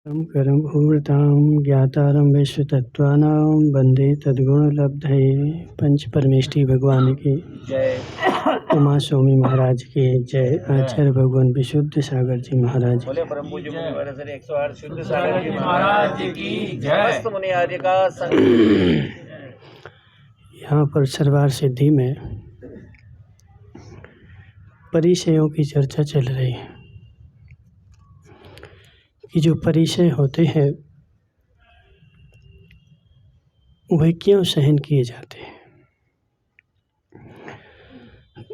करभूतां ज्ञातारं विश्वतत्त्वानां वन्दे तद्गुणलब्धये पंच परमेष्ठी भगवान की जय। उमा स्वामी महाराज की जय। आचार्य भगवान विशुद्ध सागर जी महाराज बोले परम पूज्य मुनि महाराज 108 शुद्ध सागर जी महाराज की जय। समस्त मुनि आर्य का संग। यहाँ पर सरवार सिद्धि में परिचयों की चर्चा चल रही है कि जो परिचय होते हैं वह क्यों सहन किए जाते हैं।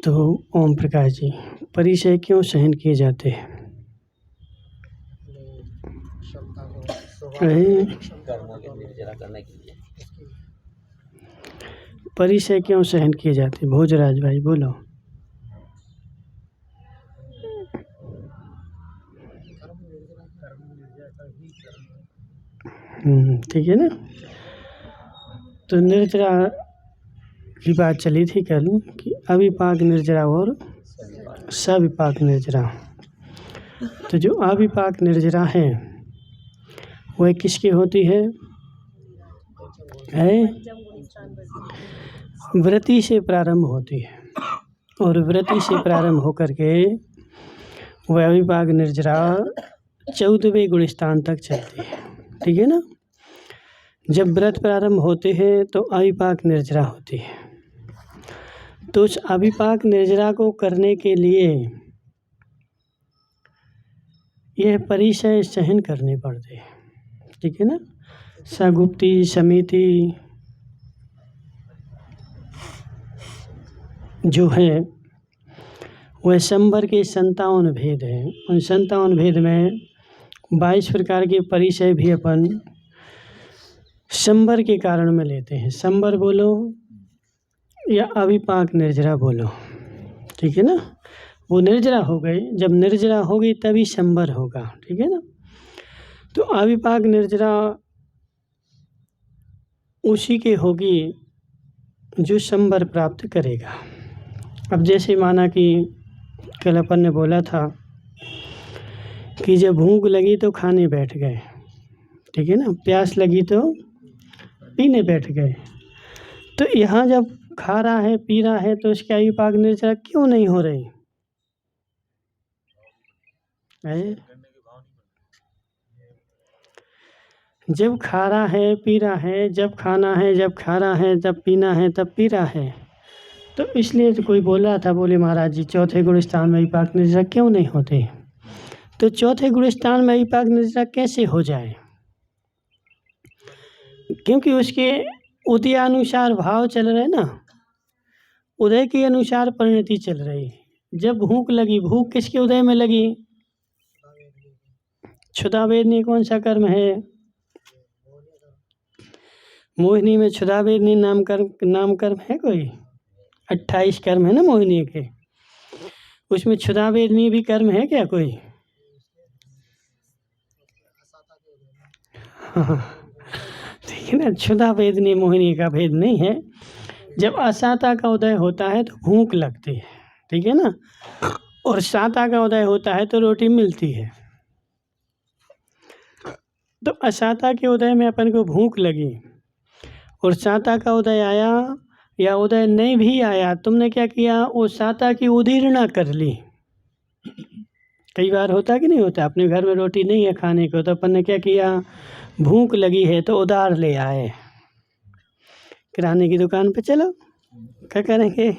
तो ओम प्रकाश जी, परिचय क्यों सहन किए जाते हैं? परिचय क्यों सहन किए जाते? भोजराज भाई बोलो। ठीक है ना। तो निर्जरा की बात चली थी कल कि अविपाक निर्जरा और सविपाक निर्जरा। तो जो अविपाक निर्जरा है वह किसकी होती है? व्रति से प्रारंभ होती है और व्रति से प्रारंभ होकर के वह अविपाक निर्जरा 14वें गुणस्थान तक चलती है। ठीक है ना। जब व्रत प्रारंभ होते हैं तो अविपाक निर्जरा होती है। तो उस अविपाक निर्जरा को करने के लिए यह परिचय सहन करने पड़ते हैं। ठीक है ना। सगुप्ती समिति जो है वह संबर के 57 भेद हैं। उन 57 भेद में 22 प्रकार के परिचय भी अपन संबर के कारण में लेते हैं। संबर बोलो या अविपाक निर्जरा बोलो। ठीक है ना। वो निर्जरा हो गई, जब निर्जरा होगी तभी संबर होगा। ठीक है ना। तो अविपाक निर्जरा उसी के होगी जो संबर प्राप्त करेगा। अब जैसे माना कि कल अपन ने बोला था कि जब भूख लगी तो खाने बैठ गए। ठीक है ना। प्यास लगी तो पीने बैठ गए। तो यहाँ जब खा रहा है पी रहा है तो उसकी अविपाक निर्जरा क्यों नहीं हो रही है? जब खा रहा है पी रहा है, जब खाना है जब खा रहा है, जब पीना है तब पी रहा है। तो इसलिए तो कोई बोल रहा था, बोले महाराज जी चौथे गुणस्थान में अविपाक निर्जरा क्यों नहीं होते? तो चौथे गुणस्थान में अविपाक निर्जरा कैसे हो जाए? क्योंकि उसके उदयानुसार भाव चल रहे ना, उदय के अनुसार परिणति चल रही। जब भूख लगी, भूख किसके उदय में लगी? क्षुधावेदनी कौन सा कर्म है? मोहिनी में क्षुधावेदनी नाम कर्म है कोई? 28 कर्म है ना मोहिनी के। उसमें क्षुधावेदनी भी कर्म है क्या कोई? ठीक है ना। क्षुधावेदनी मोहिनी का भेद नहीं है। जब असाता का उदय होता है तो भूख लगती है। ठीक है ना। और साता का उदय होता है तो रोटी मिलती है। तो असाता के उदय में अपन को भूख लगी और साता का उदय आया या उदय नहीं भी आया, तुमने क्या किया? वो साता की उदीर्णा कर ली। कई बार होता कि नहीं होता, अपने घर में रोटी नहीं है खाने को तो अपन ने क्या किया? भूख लगी है तो उधार ले आए। किराने की दुकान पे चलो, क्या करेंगे?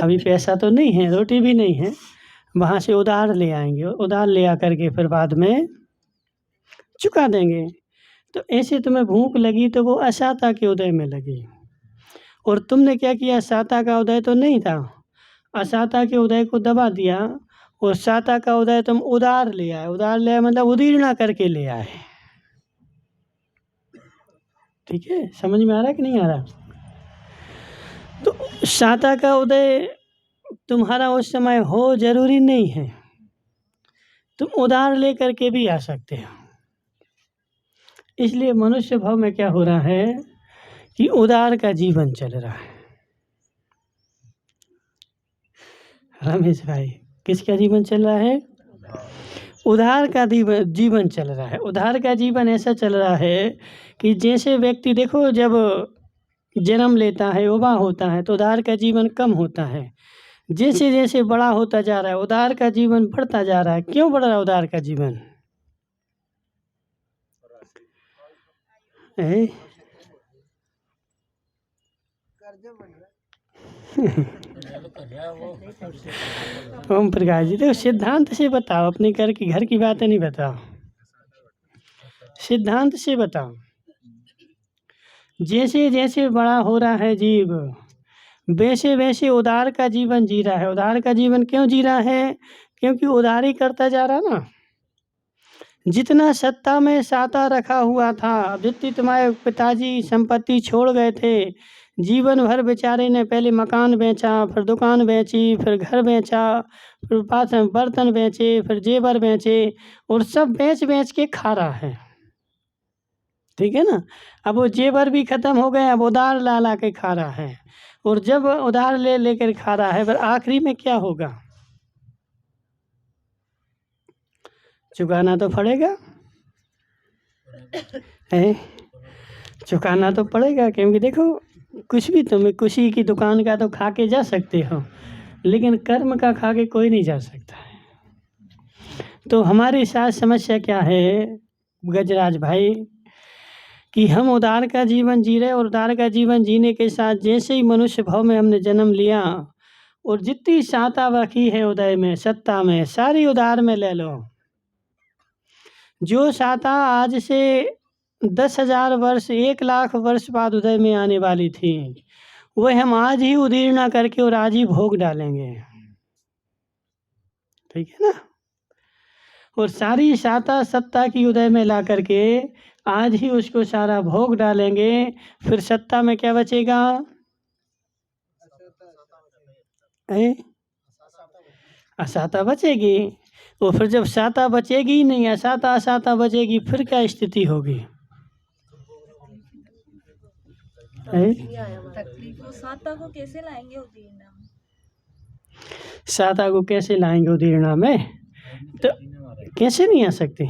अभी पैसा तो नहीं है, रोटी भी नहीं है, वहाँ से उधार ले आएंगे। उधार ले आकर के फिर बाद में चुका देंगे। तो ऐसे तुम्हें भूख लगी तो वो असाता के उदय में लगी और तुमने क्या किया? साता का उदय तो नहीं था, असाता के उदय को दबा दिया और साता का उदय तुम उधार ले आए। उधार ले आए मतलब उदीर्णा करके ले आए। ठीक है। समझ में आ रहा है कि नहीं आ रहा? तो साता का उदय तुम्हारा उस समय हो जरूरी नहीं है, तुम उधार ले करके भी आ सकते हो। इसलिए मनुष्य भाव में क्या हो रहा है कि उदार का जीवन चल रहा है। रमेश भाई, किसका जीवन चल रहा है? उधार का जीवन चल रहा है। उधार का जीवन ऐसा चल रहा है कि जैसे व्यक्ति देखो जब जन्म लेता है, युवा होता है, तो उधार का जीवन कम होता है। जैसे जैसे बड़ा होता जा रहा है उधार का जीवन बढ़ता जा रहा है। क्यों बढ़ रहा है उधार का जीवन? ओम प्रकाश जी, देखो सिद्धांत से बताओ, अपने घर की बातें नहीं बताओ, सिद्धांत से बताओ। जैसे जैसे बड़ा हो रहा है जीव, वैसे वैसे उधार का जीवन जी रहा है। उधार का जीवन क्यों जी रहा है? क्योंकि उधारी करता जा रहा ना। जितना सत्ता में साता रखा हुआ था, जितनी तुम्हारे पिताजी संपत्ति छोड़ गए थे, जीवन भर बेचारे ने पहले मकान बेचा, फिर दुकान बेची, फिर घर बेचा, फिर बर्तन बेचे, फिर जेवर बेचे, और सब बेच बेच के खा रहा है। ठीक है ना। अब वो जेवर भी खत्म हो गए, अब उधार ला ला के खा रहा है। और जब उधार ले लेकर खा रहा है, फिर आखिरी में क्या होगा? चुकाना तो पड़ेगा है, चुकाना तो पड़ेगा। क्योंकि देखो कुछ भी तुम्हें खुशी की दुकान का तो खा के जा सकते हो, लेकिन कर्म का खा के कोई नहीं जा सकता है। तो हमारे साथ समस्या क्या है गजराज भाई, कि हम उधार का जीवन जी रहे, और उधार का जीवन जीने के साथ जैसे ही मनुष्य भाव में हमने जन्म लिया, और जितनी साता बाकी है उदय में, सत्ता में, सारी उधार में ले लो। जो साता आज से 10,000 वर्ष 1,00,000 वर्ष बाद उदय में आने वाली थी, वह हम आज ही उदीर्णा करके और आज ही भोग डालेंगे। ठीक है ना। और सारी साता सत्ता की उदय में ला करके आज ही उसको सारा भोग डालेंगे। फिर सत्ता में क्या बचेगा? असाता बचेगी। और फिर जब साता बचेगी ही नहीं, असाता असाता बचेगी, फिर क्या स्थिति होगी? साता को कैसे लाएंगे उदीर्णा में? साता को कैसे लाएंगे उदीर्णा में? तो कैसे नहीं आ सकते?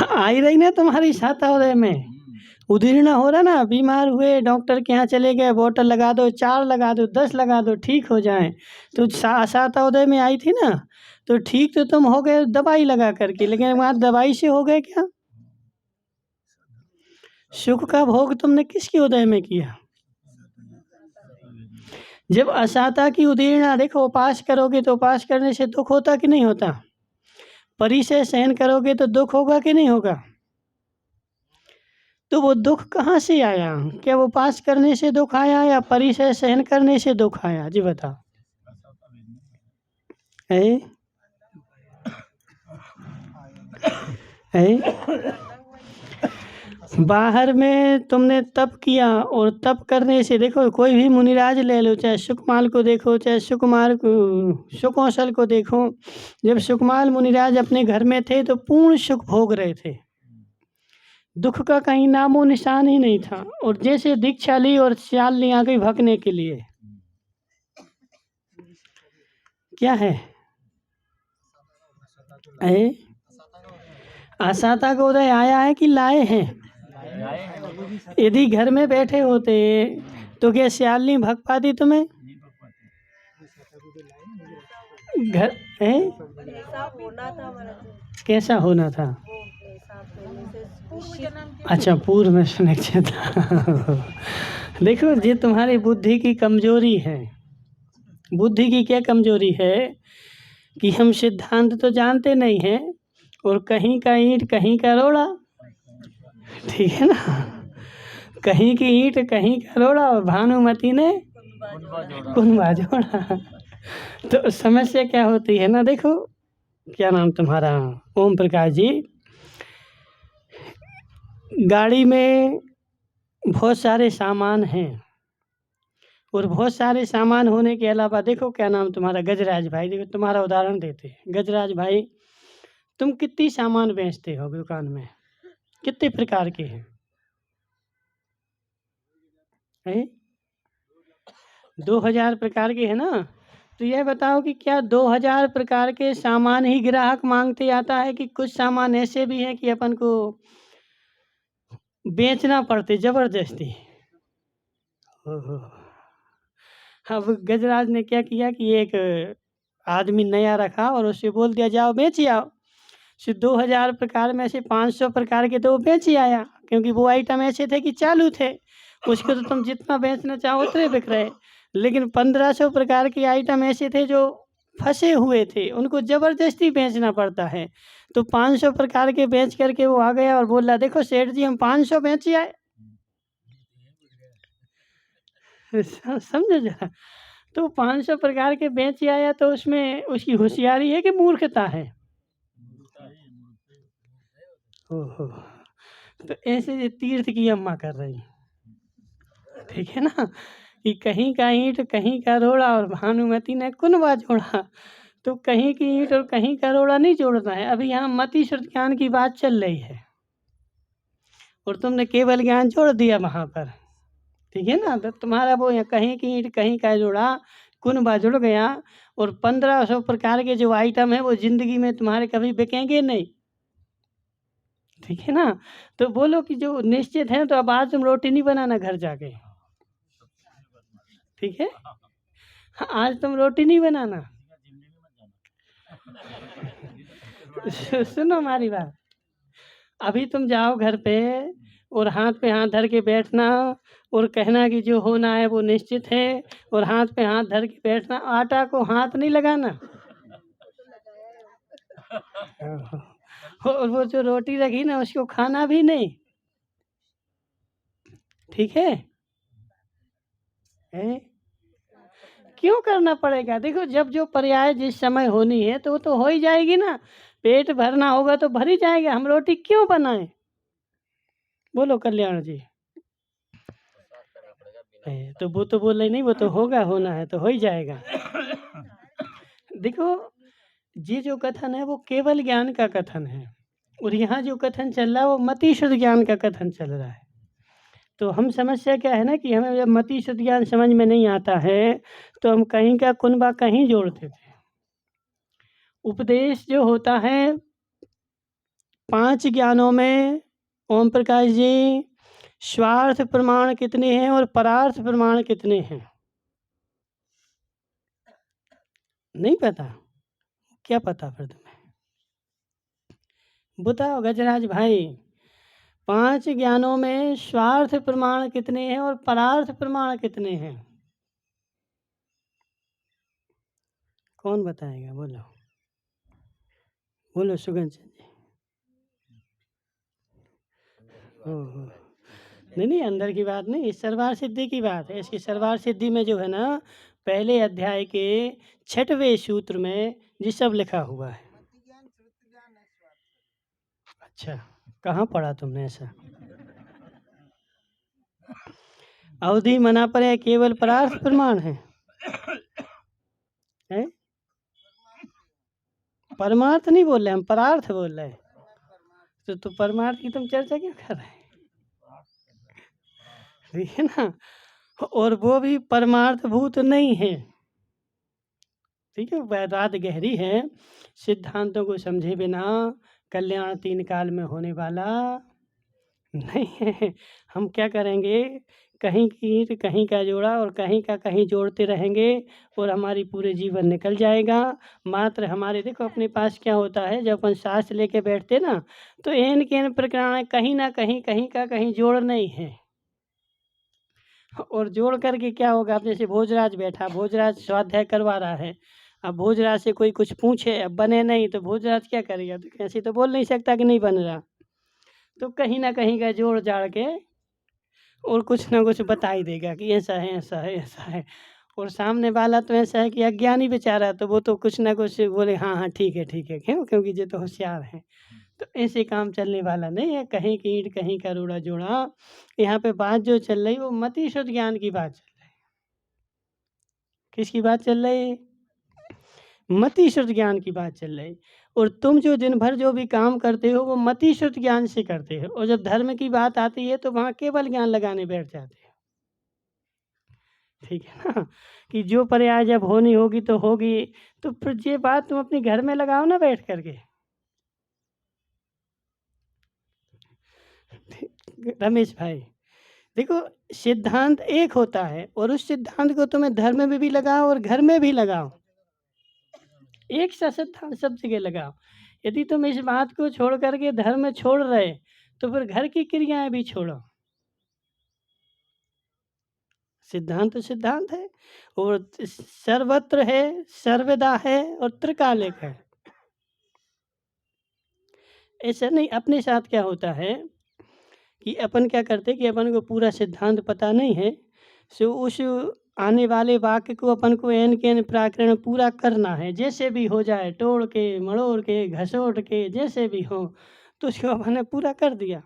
आ ही रही ना तुम्हारी साता उदय में। उदीर्णा हो रहा ना, बीमार हुए डॉक्टर के यहाँ चले गए, बोतल लगा दो, 4 लगा दो, 10 लगा दो, ठीक हो जाए। तो साता उदय में आई थी ना, तो ठीक तो तुम हो गए दवाई लगा करके, लेकिन वहाँ दवाई से हो गए क्या? सुख का भोग तुमने किसके उदय में किया? जब असाता की उदीर्णा, देखो उपास करोगे तो उपास करने से दुख होता कि नहीं होता? परिचय सहन करोगे तो दुख होगा कि नहीं होगा? तो वो दुख कहाँ से आया? क्या वो उपास करने से दुख आया या परिचय सहन करने से दुख आया? जी बताओ। बाहर में तुमने तप किया, और तप करने से देखो कोई भी मुनिराज ले लो, चाहे सुकमाल को देखो, चाहे सुकौशल को देखो। जब सुकमाल मुनिराज अपने घर में थे तो पूर्ण सुख भोग रहे थे, दुख का कहीं नामो निशान ही नहीं था। और जैसे दीक्षा ली और श्याल आ गई भगने के लिए, क्या है? असाता का उदय आया है कि लाए हैं? यदि घर में बैठे होते तो क्या श्यालनी भग पाती तुम्हें? घर है कैसा होना था? अच्छा, पूर्व में सुनिश्चित था। देखो ये तुम्हारी बुद्धि की कमजोरी है। बुद्धि की क्या कमजोरी है कि हम सिद्धांत तो जानते नहीं हैं, और कहीं का ईंट कहीं का रोड़ा। ठीक है ना। कहीं की ईंट कहीं का रोड़ा, और भानुमति ने कुंभा जोड़ा। तो समस्या क्या होती है ना, देखो क्या नाम तुम्हारा? ओम प्रकाश जी। गाड़ी में बहुत सारे सामान हैं, और बहुत सारे सामान होने के अलावा देखो क्या नाम तुम्हारा? गजराज भाई। देखो तुम्हारा उदाहरण देते हैं। गजराज भाई, तुम कितनी सामान बेचते हो दुकान में? कितने प्रकार के हैं? 2000 प्रकार के है ना। तो यह बताओ कि क्या 2000 प्रकार के सामान ही ग्राहक मांगते आता है कि कुछ सामान ऐसे भी हैं कि अपन को बेचना पड़ते जबरदस्ती। ओहो। अब गजराज ने क्या किया कि एक आदमी नया रखा और उससे बोल दिया जाओ बेच ही आओ। सिर्फ 2000 प्रकार में से 500 प्रकार के तो वो बेच ही आया, क्योंकि वो आइटम ऐसे थे कि चालू थे, उसको तो तुम जितना बेचना चाहो उतने बिक रहे। लेकिन 1500 प्रकार के आइटम ऐसे थे जो फंसे हुए थे, उनको ज़बरदस्ती बेचना पड़ता है। तो 500 प्रकार के बेच करके वो आ गया और बोला देखो सेठ जी हम 500 बेच ही आए। समझो जरा। तो 500 प्रकार के बेच ही आया तो उसमें उसकी होशियारी है कि मूर्खता है? ओहो। तो ऐसे ये तीर्थ की अम्मा कर रही, ठीक है ना, कि कहीं का ईंट कहीं का रोड़ा और भानुमति ने कुनबा जोड़ा। तो कहीं की ईंट और कहीं का रोड़ा नहीं जोड़ना है। अभी यहाँ मति श्रुत ज्ञान की बात चल रही है और तुमने केवल ज्ञान जोड़ दिया वहाँ पर, ठीक है ना। तो तुम्हारा वो यहाँ कहीं की ईंट कहीं का जोड़ा कुनबा जुड़ गया और 1500 प्रकार के जो आइटम है वो जिंदगी में तुम्हारे कभी बिकेंगे नहीं, ठीक है ना। तो बोलो कि जो निश्चित है, तो अब आज तुम रोटी नहीं बनाना घर जाके, ठीक है। हाँ, आज तुम रोटी नहीं बनाना। सुनो हमारी बात। अभी तुम जाओ घर पे और हाथ पे हाथ धर के बैठना और कहना कि जो होना है वो निश्चित है, और हाथ पे हाथ धर के बैठना, आटा को हाथ नहीं लगाना। और वो जो रोटी रखी ना उसको खाना भी नहीं, ठीक है। क्यों करना पड़ेगा? देखो जब जो पर्याय जिस समय होनी है तो वो तो हो ही जाएगी ना। पेट भरना होगा तो भर ही जाएगा, हम रोटी क्यों बनाएं? बोलो कल्याण जी। तो वो तो बोल रही नहीं, वो तो होगा, होना है तो हो ही जाएगा। देखो ये जो कथन है वो केवल ज्ञान का कथन है, और यहाँ जो कथन चल रहा है वो मति शुद्ध ज्ञान का कथन चल रहा है। तो हम समस्या क्या है ना कि हमें जब मति शुद्ध ज्ञान समझ में नहीं आता है तो हम कहीं का कुनबा कहीं जोड़ते थे। उपदेश जो होता है 5 ज्ञानों में, ओम प्रकाश जी, स्वार्थ प्रमाण कितने हैं और परार्थ प्रमाण कितने हैं? नहीं पता? क्या पता फिर तुम्हें? बताओ गजराज भाई, 5 ज्ञानों में स्वार्थ प्रमाण कितने हैं और परार्थ प्रमाण कितने हैं? कौन बताएगा? बोलो बोलो सुगंध जी। ओहो। नहीं अंदर की बात नहीं, इस सर्वार सिद्धि की बात है। इसकी सर्वार सिद्धि में जो है ना, पहले अध्याय के 6वें सूत्र में ये सब लिखा हुआ है। अच्छा, कहाँ पढ़ा तुमने ऐसा? अवधि मना पर है केवल परार्थ प्रमाण है? परमार्थ नहीं बोल रहे हम, परार्थ बोल रहे हैं। तो परमार्थ की तुम चर्चा क्यों कर रहे हैं? ठीक है ना, और वो भी परमार्थ भूत नहीं है, ठीक है। बात गहरी है, सिद्धांतों को समझे बिना कल्याण 3 काल में होने वाला नहीं है। हम क्या करेंगे, कहीं की ईंट कहीं का जोड़ा और कहीं का कहीं जोड़ते रहेंगे और हमारी पूरे जीवन निकल जाएगा। मात्र हमारे देखो अपने पास क्या होता है, जब अपन सांस लेके बैठते ना तो एन के एन प्रकरण कहीं ना कहीं का कहीं जोड़ नहीं है, और जोड़ करके क्या होगा। अब जैसे भोजराज बैठा, भोजराज स्वाध्याय करवा रहा है, अब भोजराज से कोई कुछ पूछे, अब बने नहीं तो भोजराज क्या करेगा? तो ऐसे तो बोल नहीं सकता कि नहीं बन रहा, तो कहीं ना कहीं का जोड़ जाड़ के और कुछ ना कुछ बता ही देगा कि ऐसा है ऐसा है ऐसा है। और सामने वाला तो ऐसा है कि अज्ञानी बेचारा, तो वो तो कुछ ना कुछ बोले हाँ हाँ ठीक है, क्यों? क्योंकि ये तो होशियार है। तो ऐसे काम चलने वाला नहीं है, कहीं की ईंट कहीं का रोड़ा जोड़ा। यहाँ पे बात जो चल रही वो मति शुद्ध ज्ञान की बात चल रही। किसकी बात चल रही? मति शुद्ध ज्ञान की बात चल रही। और तुम जो दिन भर जो भी काम करते हो वो मति शुद्ध ज्ञान से करते हो, और जब धर्म की बात आती है तो वहाँ केवल ज्ञान लगाने बैठ जाते हो, ठीक है ना, कि जो पर्याय जब होनी होगी तो होगी। तो फिर ये बात तुम अपने घर में लगाओ ना बैठ करके। रमेश भाई, देखो सिद्धांत एक होता है और उस सिद्धांत को तुम्हें धर्म में भी लगाओ और घर में भी लगाओ। एक सा सिद्धांत सब जगह लगाओ। यदि तुम इस बात को छोड़ करके धर्म छोड़ रहे तो फिर घर की क्रियाएं भी छोड़ो। सिद्धांत तो सिद्धांत है और सर्वत्र है, सर्वदा है और त्रिकालिक है। ऐसा नहीं, अपने साथ क्या होता है कि अपन क्या करते कि अपन को पूरा सिद्धांत पता नहीं है, सो उस आने वाले वाक्य को अपन को एन के एन प्राकरण पूरा करना है, जैसे भी हो जाए, तोड़ के मड़ोड़ के घसोट के जैसे भी हो, तो उसको अपन ने पूरा कर दिया।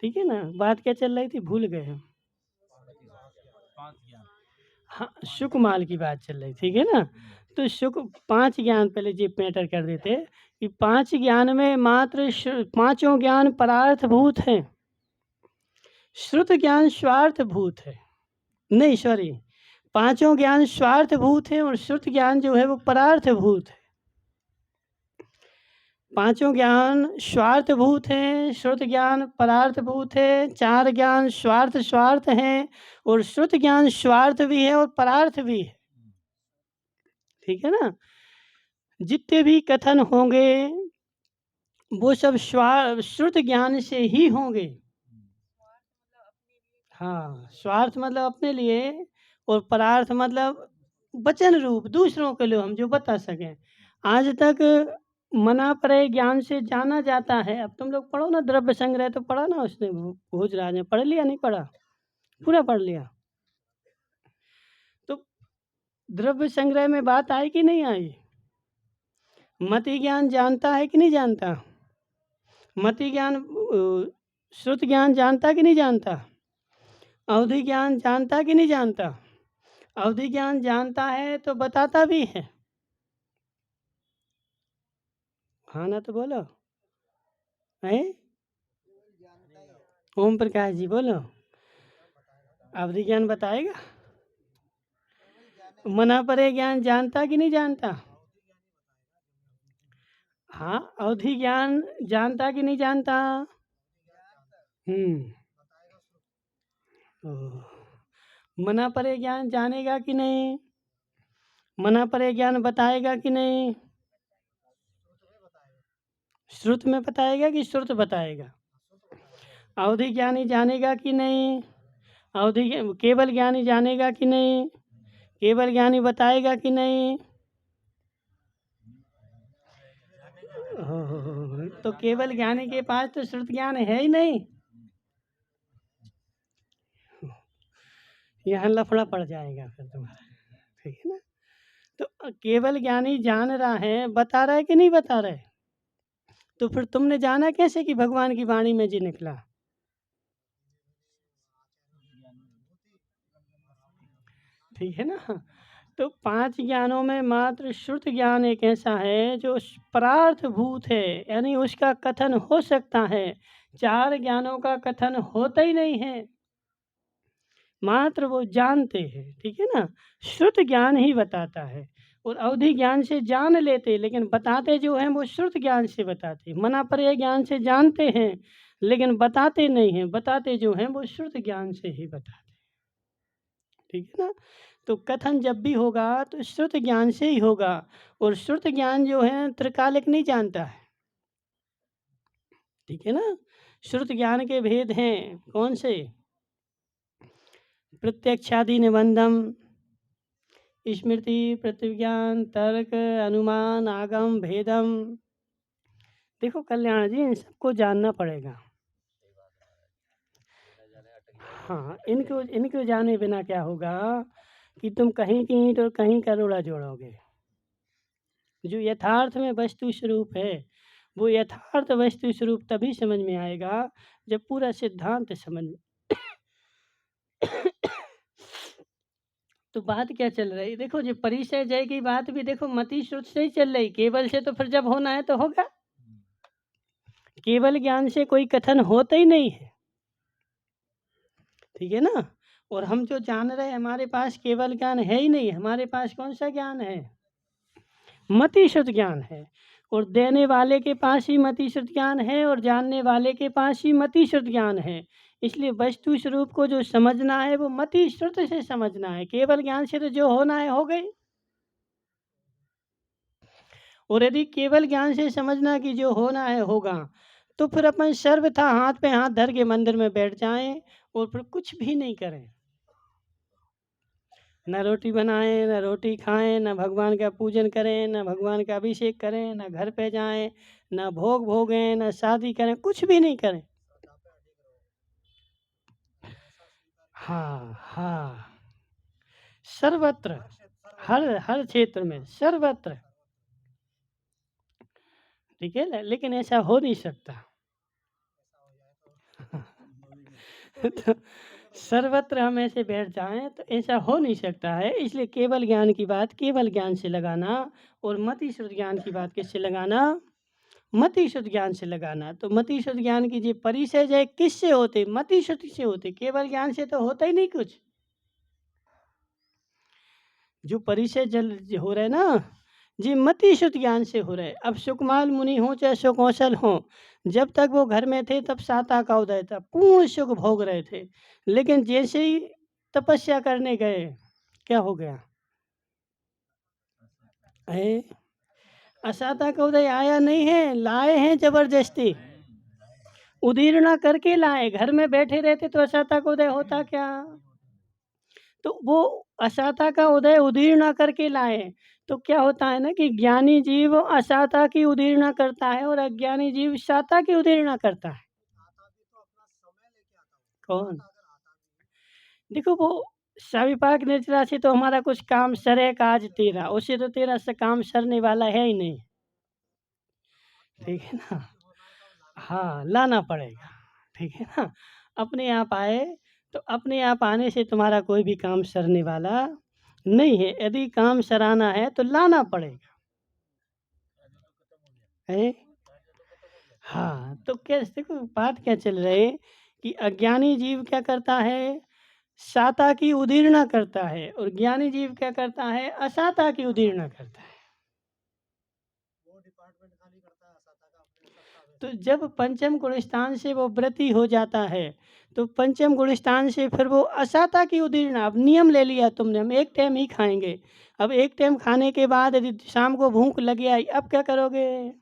ठीक है ना, बात क्या चल रही थी भूल गए हम। हाँ, सुकमाल की बात चल रही, ठीक है ना। तो सुख 5 ज्ञान पहले जी मैटर कर देते कि 5 ज्ञान में मात्र पांचों ज्ञान परार्थभूत हैं। श्रुत ज्ञान स्वार्थभूत है, नहीं सॉरी, पांचों ज्ञान स्वार्थभूत हैं और श्रुत ज्ञान जो है वो परार्थभूत है। पांचों ज्ञान स्वार्थभूत हैं, श्रुत ज्ञान परार्थभूत है। 4 ज्ञान स्वार्थ हैं और श्रुत ज्ञान स्वार्थ भी है और परार्थ भी है। ठीक है ना, जितने भी कथन होंगे वो सब श्रुत ज्ञान से ही होंगे। हाँ, स्वार्थ मतलब अपने लिए और परार्थ मतलब वचन रूप दूसरों के लिए हम जो बता सकें। आज तक मना परे ज्ञान से जाना जाता है। अब तुम लोग पढ़ो ना, द्रव्य संग्रह तो पढ़ा ना उसने, भोजराज ने पढ़ लिया नहीं पढ़ा, पूरा पढ़ लिया। तो द्रव्य संग्रह में बात आई कि नहीं आई? मति ज्ञान जानता है कि नहीं जानता? मति ज्ञान श्रुत ज्ञान जानता कि नहीं जानता? अवधि ज्ञान जानता कि नहीं जानता? अवधि ज्ञान जानता है तो बताता भी है। हाँ ना, तो बोलो है। ओम प्रकाश जी बोलो, अवधि ज्ञान बताएगा। मना परे ज्ञान जानता कि नहीं जानता? हाँ, अवधि ज्ञान जानता कि नहीं जानता? मना परे ज्ञान जानेगा कि नहीं? मना परे ज्ञान बताएगा कि नहीं? श्रुत में बताएगा कि श्रुत बताएगा? अवधि ज्ञानी जानेगा कि नहीं? अवधि केवल ज्ञानी जानेगा कि नहीं? केवल ज्ञानी बताएगा कि नहीं? तो केवल ज्ञानी के पास तो श्रुत ज्ञान है ही नहीं। यहाँ लफड़ा पड़ जाएगा फिर तुम्हारा, ठीक है ना। तो केवल ज्ञानी जान रहा है, बता रहा है कि नहीं बता रहा है? तो फिर तुमने जाना कैसे कि भगवान की वाणी में जी निकला? ठीक है ना। तो 5 ज्ञानों में मात्र श्रुत ज्ञान एक ऐसा है जो परार्थभूत है, यानी उसका कथन हो सकता है। 4 ज्ञानों का कथन होता ही नहीं है, मात्र वो जानते हैं। ठीक है ना, श्रुत ज्ञान ही बताता है और अवधि ज्ञान से जान लेते, लेकिन बताते जो हैं वो श्रुत ज्ञान से बताते। मना परे ज्ञान से जानते हैं लेकिन बताते नहीं हैं, बताते जो हैं वो श्रुत ज्ञान से ही बताते। ठीक है ना, तो कथन जब भी होगा तो श्रुत ज्ञान से ही होगा और श्रुत ज्ञान जो है त्रिकालिक नहीं जानता है। ठीक है ना, श्रुत ज्ञान के भेद हैं कौन से? प्रत्यक्षादि निबंधम, स्मृति, प्रतिज्ञान, तर्क, अनुमान, आगम, भेदम। देखो कल्याण जी, इन सबको जानना पड़ेगा। हाँ, इनको जाने बिना क्या होगा कि तुम कहीं की ईंट और कहीं का रोड़ा जोड़ोगे। जो यथार्थ में वस्तु स्वरूप है वो यथार्थ वस्तु स्वरूप तभी समझ में आएगा जब पूरा सिद्धांत समझ में। तो बात क्या चल रही, देखो जो परिचय जय की बात भी देखो मति श्रुत से ही चल रही। केवल से तो फिर जब होना है तो होगा, केवल ज्ञान से कोई कथन होता ही नहीं है। ठीक है ना, और हम जो जान रहे हैं हमारे पास केवल ज्ञान है ही नहीं, हमारे पास कौन सा ज्ञान है? मति शुद्ध ज्ञान है। और देने वाले के पास ही मति शुद्ध ज्ञान है और जानने वाले के पास ही मति शुद्ध ज्ञान है। इसलिए वस्तु स्वरूप को जो समझना है वो मति शुद्ध से समझना है। केवल ज्ञान से तो जो होना है हो गई। और यदि केवल ज्ञान से समझना कि जो होना है होगा, तो फिर अपन सर्वथा हाथ पे हाथ धर के मंदिर में बैठ जाएं और फिर कुछ भी नहीं करें। न रोटी बनाएं, न रोटी खाएं, न भगवान का पूजन करें, न भगवान का अभिषेक करें, न घर पे जाएं, न भोग भोगें, न शादी करें, कुछ भी नहीं करें। हाँ हाँ, सर्वत्र, हर हर क्षेत्र में, सर्वत्र, ठीक है ना? लेकिन ऐसा हो नहीं सकता। तो सर्वत्र हम ऐसे बैठ जाएं तो ऐसा हो नहीं सकता है। इसलिए केवल ज्ञान की बात केवल ज्ञान से लगाना और मति शुद्ध ज्ञान की बात किससे लगाना? मति शुद्ध ज्ञान से लगाना। तो मति शुद्ध ज्ञान की जो परिचय जय किससे होते? मति शुद्ध से होते। केवल ज्ञान से तो होता ही नहीं कुछ। जो परिचय जल हो रहे ना, जी मति शुद्ध ज्ञान से हो रहे। अब सुकमाल मुनि हो चाहे सुकौशल हो, जब तक वो घर में थे तब साता का उदय था, पूर्ण सुख भोग रहे थे। लेकिन जैसे ही तपस्या करने गए, क्या हो गया? असाता का उदय आया नहीं है, लाए हैं जबरदस्ती, उदीर्णा करके लाए। घर में बैठे रहते तो असाता का उदय होता क्या? तो वो असाता का उदय उदीर्णा करके लाए। तो क्या होता है ना कि ज्ञानी जीव असाता की उदीर्णा करता है और अज्ञानी जीव साता की उदीर्णा करता है। कौन? देखो वो सविपाक निर्जरा से तो हमारा कुछ काम सरे काज तेरा, उससे तो तेरा से काम सरने वाला है ही नहीं, ठीक है ना? हाँ, लाना पड़ेगा, ठीक है ना? अपने आप आए तो अपने आप आने से तुम्हारा कोई भी काम सरने वाला नहीं है। यदि काम सराहना है तो लाना पड़ेगा है। हाँ, तो क्या देखो बात क्या चल रही है कि अज्ञानी जीव क्या करता है? साता की उदीर्णा करता है और ज्ञानी जीव क्या करता है? असाता की उदीर्णा करता है। तो जब पंचम गुण स्थान से वो वृत्ति हो जाता है तो पंचम गुण स्थान से फिर वो असाता की उदीर्णा। अब नियम ले लिया तुमने, हम एक टाइम ही खाएंगे। अब एक टाइम खाने के बाद यदि शाम को भूख लगी आई, अब क्या करोगे?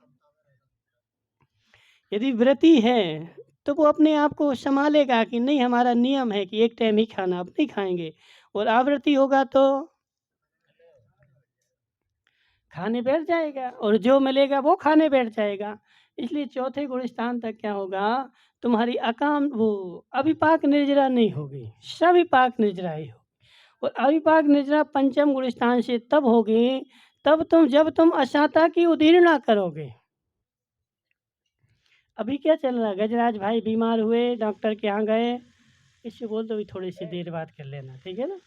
यदि व्रती है तो वो अपने आप को संभालेगा कि नहीं हमारा नियम है कि एक टाइम ही खाना, अब नहीं खाएंगे। और आवृत्ति होगा तो खाने बैठ जाएगा और जो मिलेगा वो खाने बैठ जाएगा। इसलिए चौथे गुण स्थान तक क्या होगा? तुम्हारी अकाम वो अविपाक निर्जरा नहीं होगी, सविपाक निर्जरा ही हो। और अविपाक निर्जरा पंचम गुण स्थान से तब होगी जब तुम असाता की उदीर्णा करोगे। अभी क्या चल रहा है? गजराज भाई बीमार हुए, डॉक्टर के यहाँ गए, इससे बोल दो अभी थोड़ी सी देर बात कर लेना, ठीक है ना?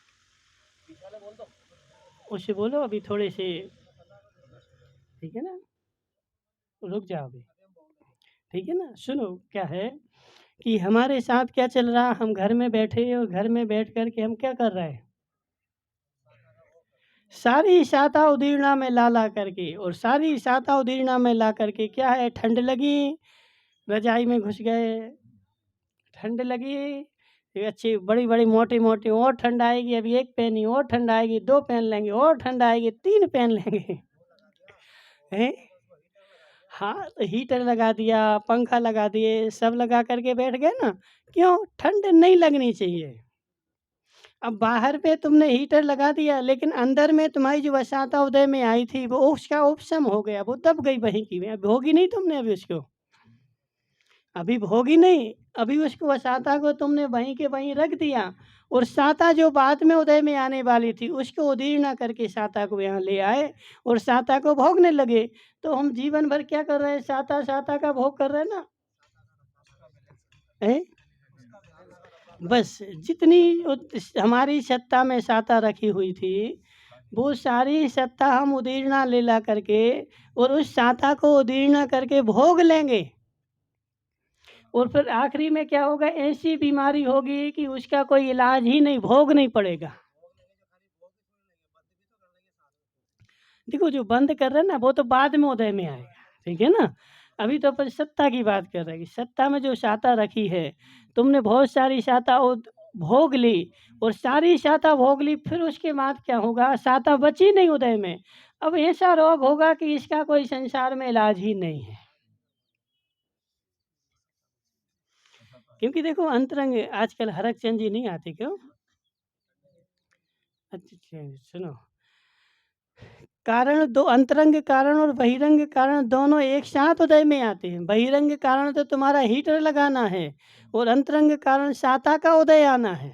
उससे बोलो अभी थोड़े से, ठीक है ना? रुक जाओ अभी, ठीक है ना? सुनो क्या है कि हमारे साथ क्या चल रहा, हम घर में बैठे और घर में बैठ कर के हम क्या कर रहे हैं? सारी साता उदीर्णा में ला करके, और सारी साता उदीर्णा में ला करके क्या है? ठंड लगी, रजाई में घुस गए, ठंड लगी, ये अच्छी बड़ी बड़ी मोटी मोटी, और ठंड आएगी, अभी एक पहनी, और ठंड आएगी, दो पहन लेंगे, और ठंड आएगी, तीन पहन लेंगे हैं? हाँ, तो हीटर लगा दिया, पंखा लगा दिए, सब लगा करके बैठ गए ना। क्यों? ठंड नहीं लगनी चाहिए। अब बाहर पे तुमने हीटर लगा दिया लेकिन अंदर में तुम्हारी जो वसाता उदय में आई थी वो उसका उपशम हो गया, वो दब गई वहीं की वहीं। भोगी नहीं तुमने अभी उसको, अभी भोगी नहीं, अभी उसको वसाता को तुमने वहीं के वहीं रख दिया। और साता जो बाद में उदय में आने वाली थी उसको उदीर्णा करके साता को यहाँ ले आए और साता को भोगने लगे। तो हम जीवन भर क्या कर रहे हैं? साता साता का भोग कर रहे हैं ना है? बस जितनी हमारी सत्ता में साता रखी हुई थी वो सारी सत्ता हम उदीर्णा ले ला करके और उस साता को उदीर्णा करके भोग लेंगे। और फिर आखिरी में क्या होगा, ऐसी बीमारी होगी कि उसका कोई इलाज ही नहीं, भोग नहीं पड़ेगा। देखो जो बंद कर रहे हैं ना वो तो बाद में उदय में आएगा, ठीक है ना। अभी तो अपन सत्ता की बात कर रहे हैं कि सत्ता में जो शाता रखी है, तुमने बहुत सारी शाता भोग ली और सारी शाता भोग ली, फिर उसके बाद क्या होगा, शाता बची नहीं उदय में। अब ऐसा रोग होगा कि इसका कोई संसार में इलाज ही नहीं है। क्योंकि देखो अंतरंग आजकल हरक चंद जी नहीं आते क्यों? अच्छा सुनो, कारण दो, अंतरंग कारण और बहिरंग कारण दोनों एक साथ उदय में आते हैं। बहिरंग कारण तो तुम्हारा हीटर लगाना है और अंतरंग कारण शाता का उदय आना है,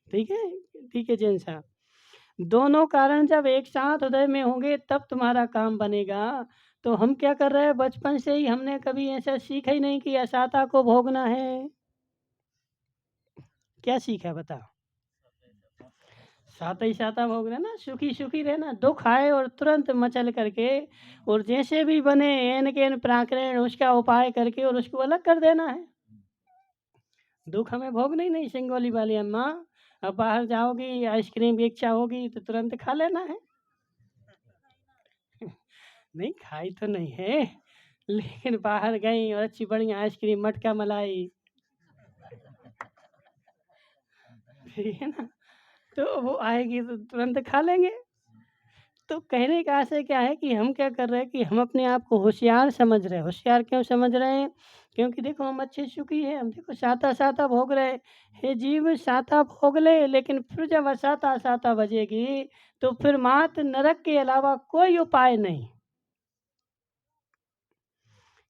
ठीक है। ठीक है जैन साहब, दोनों कारण जब एक साथ उदय में होंगे तब तुम्हारा काम बनेगा। तो हम क्या कर रहे हैं, बचपन से ही हमने कभी ऐसा सीखा ही नहीं कि अशाता को भोगना है। क्या सीखा बताओ? साता ही साता भोग रहना, सुखी सुखी रहना, दुख आए और तुरंत मचल करके और जैसे भी बने एन के एन प्राकरण उसका उपाय करके और उसको अलग कर देना है। दुख हमें भोगना ही नहीं। सिंगोली वाली अम्मा, अब बाहर जाओगी, आइसक्रीम की इच्छा होगी तो तुरंत खा लेना है। नहीं खाई तो नहीं है, लेकिन बाहर गई और अच्छी बढ़िया आइसक्रीम, मटका मलाई, ठीक है ना, तो वो आएगी तो तुरंत खा लेंगे। तो कहने का आशय क्या है कि हम क्या कर रहे हैं कि हम अपने आप को होशियार समझ रहे हैं। होशियार क्यों समझ रहे हैं? क्योंकि देखो हम अच्छे सुखी हैं, हम देखो साता साता भोग रहे हैं। हे जीव साता भोग ले, लेकिन फिर जब असाता साता बजेगी तो फिर मात नरक के अलावा कोई उपाय नहीं।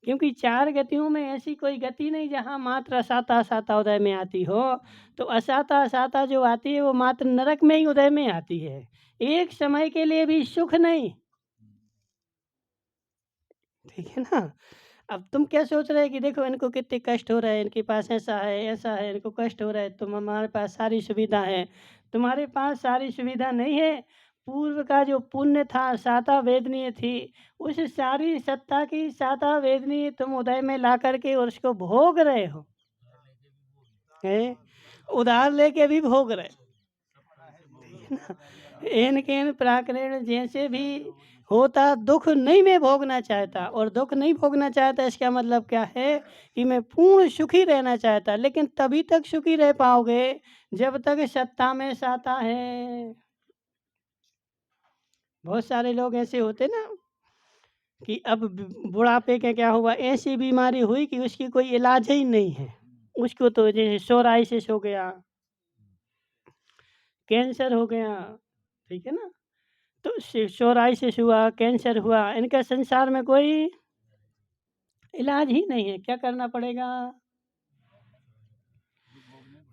क्योंकि चार गतियों में ऐसी कोई गति नहीं जहाँ मात्र असाता असाता उदय में आती हो। तो असाता असाता जो आती है वो मात्र नरक में ही उदय में आती है, एक समय के लिए भी सुख नहीं, ठीक है ना। अब तुम क्या सोच रहे हैं कि देखो इनको कितने कष्ट हो रहे हैं, इनके पास ऐसा है, इनको कष्ट हो रहा है, तुम हमारे पास सारी सुविधा है। तुम्हारे पास सारी सुविधा नहीं है। पूर्व का जो पुण्य था साता वेदनीय थी, उस सारी सत्ता की साता वेदनीय तुम उदय में ला करके और उसको भोग रहे हो, है उधार लेके भी भोग रहे, ठीक है ना। एन केन प्राकरण जैसे भी होता, दुख नहीं मैं भोगना चाहता, और दुख नहीं भोगना चाहता इसका मतलब क्या है कि मैं पूर्ण सुखी रहना चाहता। लेकिन तभी तक सुखी रह पाओगे जब तक सत्ता में साता है। बहुत सारे लोग ऐसे होते ना कि अब बुढ़ापे का क्या हुआ, ऐसी बीमारी हुई कि उसकी कोई इलाज ही नहीं है। उसको तो जैसे सोराइसिस हो गया, कैंसर हो गया, ठीक है ना। तो सोराइसिस हुआ, कैंसर हुआ, इनका संसार में कोई इलाज ही नहीं है। क्या करना पड़ेगा?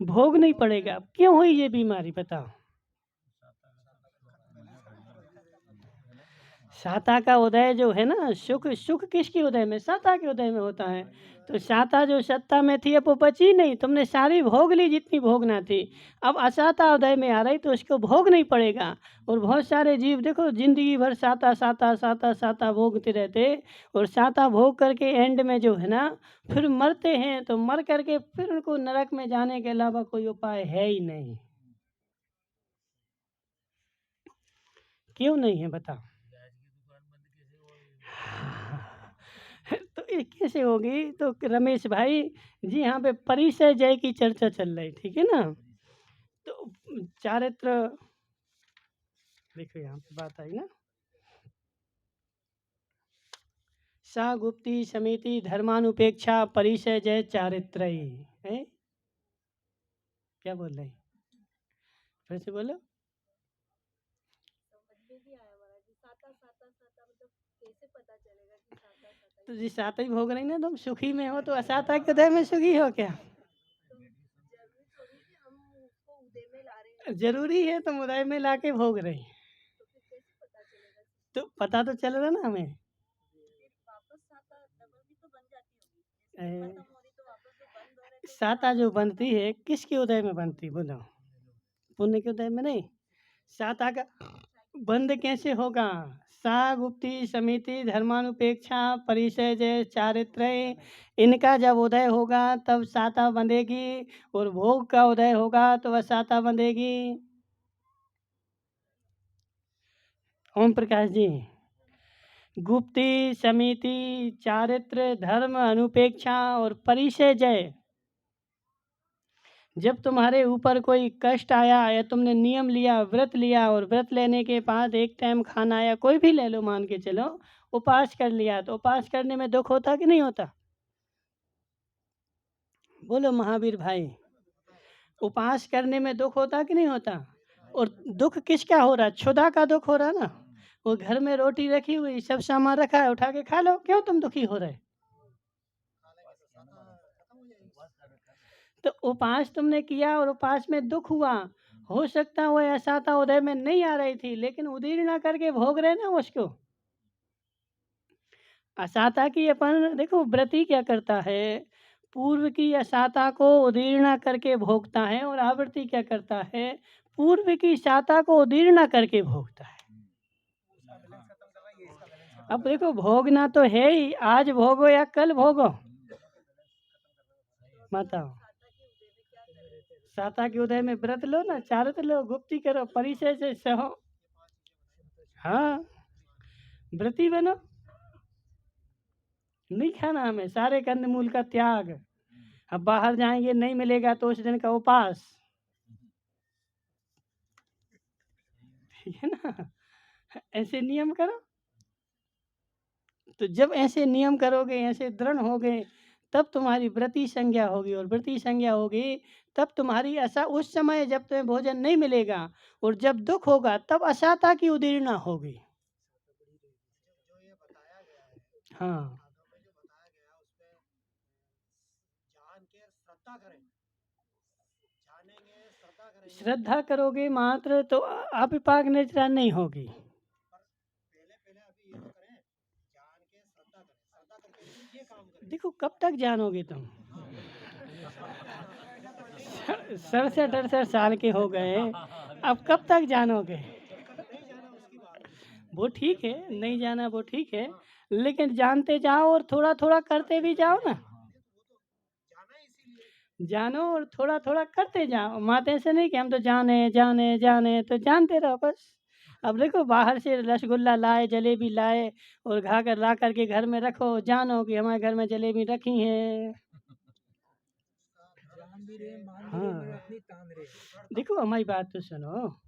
भोग नहीं पड़ेगा। क्यों हुई ये बीमारी बताओ? साता का उदय जो है ना, सुख सुख किसके उदय में? साता के उदय में होता है। तो साता जो सत्ता में थी अब वो बची नहीं, तुमने सारी भोग ली जितनी भोगना थी। अब असाता उदय में आ रही तो उसको भोग नहीं पड़ेगा। और बहुत सारे जीव देखो जिंदगी भर साता साता साता साता भोगते रहते, और साता भोग करके एंड में जो है ना फिर मरते हैं, तो मर करके फिर उनको नरक में जाने के अलावा कोई उपाय है ही नहीं। क्यों नहीं है बताओ? तो ये कैसे होगी? तो रमेश भाई जी, यहाँ पे परिचय जय की चर्चा चल रही, ठीक है ना। तो चारित्र देखो यहाँ पे बात आई ना, सा गुप्ती समिति धर्मानुपेक्षा परिचय जय चारित्र है। क्या बोल रहे हैं? फिर से बोलो। तो जी साता ही भोग रही ना, तुम सुखी में हो तो असाता के उदय में सुखी हो क्या? जरूरी है, तुम उदय में लाके भोग रही। तो पता तो चल रहा ना हमें। साता जो बनती है किसके उदय में बनती बोलो? पुण्य के उदय में नहीं। साता का बंद कैसे होगा? सा गुप्ति समिति धर्मानुपेक्षा परिचय जय चारित्रय, इनका जब उदय होगा तब साता बंधेगी, और भोग का उदय होगा तो वह साता बंधेगी। ओम प्रकाश जी, गुप्ति समिति चारित्र धर्म अनुपेक्षा और परिचय जय, जब तुम्हारे ऊपर कोई कष्ट आया या तुमने नियम लिया, व्रत लिया, और व्रत लेने के बाद एक टाइम खाना आया, कोई भी ले लो, मान के चलो उपास कर लिया, तो उपास करने में दुख होता कि नहीं होता? बोलो महावीर भाई, उपास करने में दुख होता कि नहीं होता? और दुख किसका हो रहा? क्षुधा का दुख हो रहा ना। वो घर में रोटी रखी हुई, सब सामान रखा है, उठा के खा लो, क्यों तुम दुखी हो रहे? तो उपास तुमने किया और उपास में दुख हुआ, हो सकता वो ऐसा था उदय में नहीं आ रही थी, लेकिन उदीर्ण करके भोग रहे ना उसको। असाता की अपन देखो, व्रती क्या करता है, पूर्व की असाता को उदीर्ण करके भोगता है, और आवृत्ति क्या करता है, पूर्व की साता को उदीर्ण करके भोगता है। अब देखो, भोगना तो है ही, आज भोगो या कल भोगो, बताओ। साता के उदय में व्रत लो ना, चारत लो, गुप्ती करो, परिचय से सहो, हाँ, व्रती बनो। नहीं खाना हमें, सारे कंदमूल का त्याग। अब बाहर जाएंगे नहीं मिलेगा तो उस दिन का उपास, ठीक है ना। ऐसे नियम करो, तो जब ऐसे नियम करोगे, ऐसे दृढ़ होगे, तब तुम्हारी व्रती संज्ञा होगी, और व्रती संज्ञा होगी तब तुम्हारी ऐसा उस समय जब तुम्हें भोजन नहीं मिलेगा और जब दुख होगा तब असाता की उदीर्णा होगी। हाँ, श्रद्धा करोगे मात्र तो अविपाक निद्रा नहीं होगी। देखो कब तक जानोगे तुम, 67-68 साल के हो गए, अब कब तक जानोगे? वो ठीक है, नहीं जाना वो ठीक है, लेकिन जानते जाओ और थोड़ा थोड़ा करते भी जाओ ना। जानो और थोड़ा थोड़ा करते जाओ, माते से नहीं कि हम तो जाने जाने जाने, तो जानते रहो बस। अब देखो, बाहर से रसगुल्ला लाए, जलेबी लाए, और घा कर ला करके घर में रखो, जानो कि हमारे घर में जलेबी रखी है। हाँ, देखो हमारी बात तो सुनो,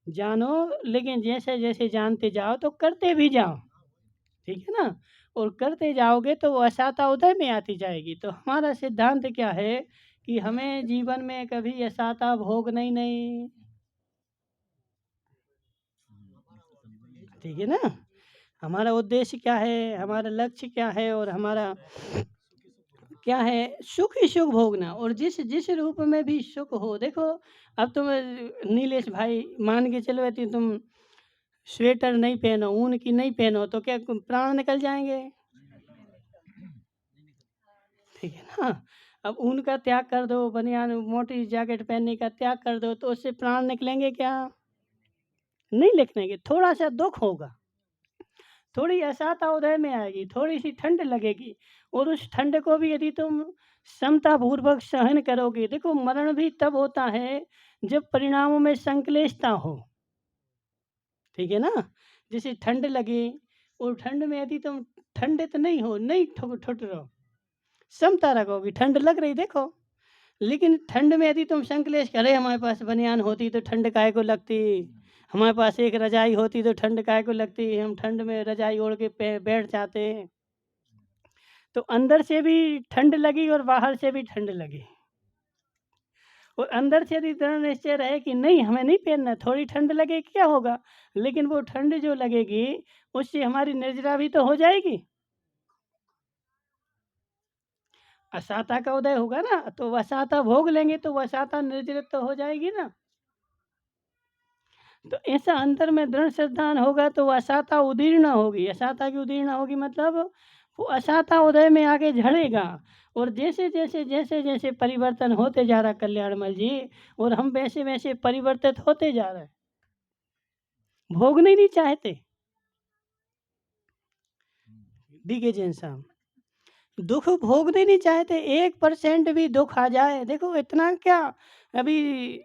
जानो, लेकिन जैसे जैसे जानते जाओ तो करते भी जाओ, ठीक है ना। और करते जाओगे तो वो असाता उदय में आती जाएगी। तो हमारा सिद्धांत क्या है कि हमें जीवन में कभी असाता भोगना ही नहीं, ठीक है ना। हमारा उद्देश्य क्या है, हमारा लक्ष्य क्या है, और हमारा क्या है, सुख ही सुख भोगना, और जिस जिस रूप में भी सुख हो। देखो, अब तुम नीलेश भाई मान के चलो यदि तुम स्वेटर नहीं पहनो, ऊन की नहीं पहनो, तो क्या प्राण निकल जाएंगे? ठीक है ना। अब ऊन का त्याग कर दो, बनियान मोटी जैकेट पहनने का त्याग कर दो, तो उससे प्राण निकलेंगे क्या? नहीं निकलेंगे। थोड़ा सा दुख होगा, थोड़ी असाता उदय में आएगी, थोड़ी सी ठंड लगेगी, और उस ठंड को भी यदि तुम समतापूर्वक सहन करोगे। देखो, मरण भी तब होता है जब परिणामों में संक्लेशता हो, ठीक है ना। जैसे ठंड लगे, और ठंड में यदि तुम ठंडित नहीं हो, नहीं ठुट रहो, समता रखोगी, ठंड लग रही देखो, लेकिन ठंड में यदि तुम संक्लेश करे, हमारे पास बनियान होती तो ठंड काहे को लगती, हमारे पास एक रजाई होती तो ठंड काहे को लगती, हम ठंड में रजाई ओढ़ के बैठ जाते। तो अंदर से भी ठंड लगी और बाहर से भी ठंड लगी, और अंदर से यदि दृढ़ निश्चय रहे कि नहीं हमें नहीं पहनना, थोड़ी ठंड लगे क्या होगा, लेकिन वो ठंड जो लगेगी उससे हमारी निर्जरा भी तो हो जाएगी। असाता का उदय होगा ना, तो वसाता भोग लेंगे, तो वसाता निर्जरित तो हो जाएगी ना। तो ऐसा अंतर में दृढ़ श्रद्धान होगा तो असाता उदीर्ण होगी। असाता की उदीर्ण होगी मतलब वो असाता उदय में आगे झड़ेगा, और जैसे जैसे जैसे जैसे परिवर्तन होते जा रहा कल्याणमल जी, और हम वैसे वैसे परिवर्तित होते जा रहे, भोगने नहीं चाहते। डीके जैन साहब, दुख भोगने नहीं चाहते, 1% भी दुख आ जाए, देखो इतना क्या, अभी